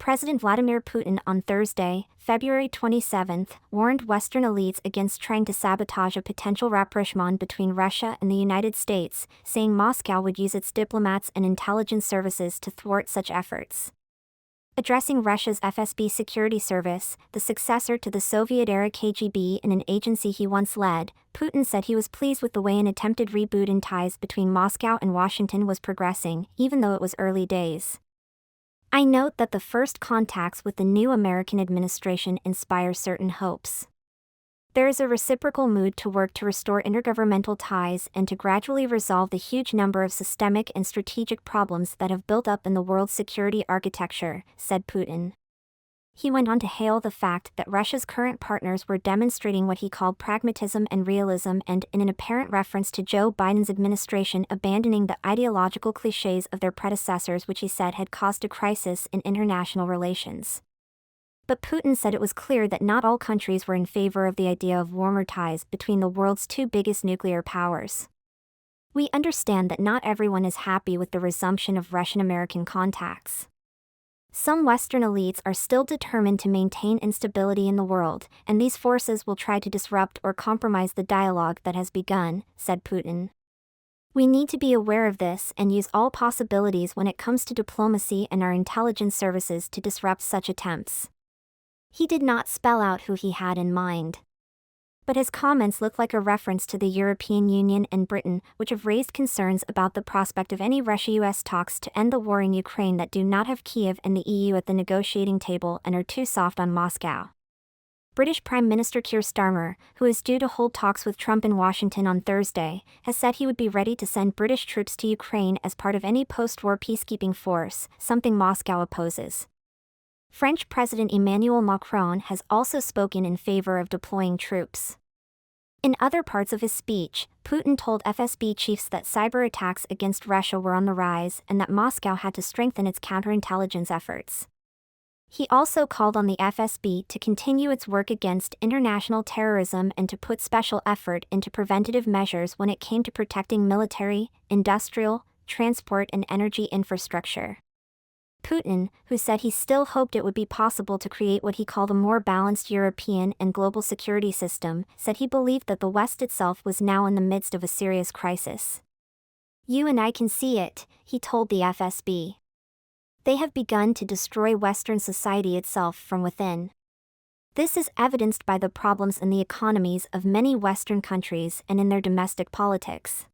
President Vladimir Putin on Thursday, February 27, warned Western elites against trying to sabotage a potential rapprochement between Russia and the United States, saying Moscow would use its diplomats and intelligence services to thwart such efforts. Addressing Russia's FSB security service, the successor to the Soviet-era KGB and an agency he once led, Putin said he was pleased with the way an attempted reboot in ties between Moscow and Washington was progressing, even though it was early days. I note that the first contacts with the new American administration inspire certain hopes. There is a reciprocal mood to work to restore intergovernmental ties and to gradually resolve the huge number of systemic and strategic problems that have built up in the world's security architecture, said Putin. He went on to hail the fact that Russia's current partners were demonstrating what he called pragmatism and realism and, in an apparent reference to Joe Biden's administration abandoning the ideological clichés of their predecessors, which he said had caused a crisis in international relations. But Putin said it was clear that not all countries were in favor of the idea of warmer ties between the world's two biggest nuclear powers. We understand that not everyone is happy with the resumption of Russian-American contacts. Some Western elites are still determined to maintain instability in the world, and these forces will try to disrupt or compromise the dialogue that has begun, said Putin. We need to be aware of this and use all possibilities when it comes to diplomacy and our intelligence services to disrupt such attempts. He did not spell out who he had in mind. But his comments look like a reference to the European Union and Britain, which have raised concerns about the prospect of any Russia-US talks to end the war in Ukraine that do not have Kyiv and the EU at the negotiating table and are too soft on Moscow. British Prime Minister Keir Starmer, who is due to hold talks with Trump in Washington on Thursday, has said he would be ready to send British troops to Ukraine as part of any post-war peacekeeping force, something Moscow opposes. French President Emmanuel Macron has also spoken in favor of deploying troops. In other parts of his speech, Putin told FSB chiefs that cyber attacks against Russia were on the rise and that Moscow had to strengthen its counterintelligence efforts. He also called on the FSB to continue its work against international terrorism and to put special effort into preventative measures when it came to protecting military, industrial, transport and energy infrastructure. Putin, who said he still hoped it would be possible to create what he called a more balanced European and global security system, said he believed that the West itself was now in the midst of a serious crisis. "You and I can see it," he told the FSB. "They have begun to destroy Western society itself from within. This is evidenced by the problems in the economies of many Western countries and in their domestic politics.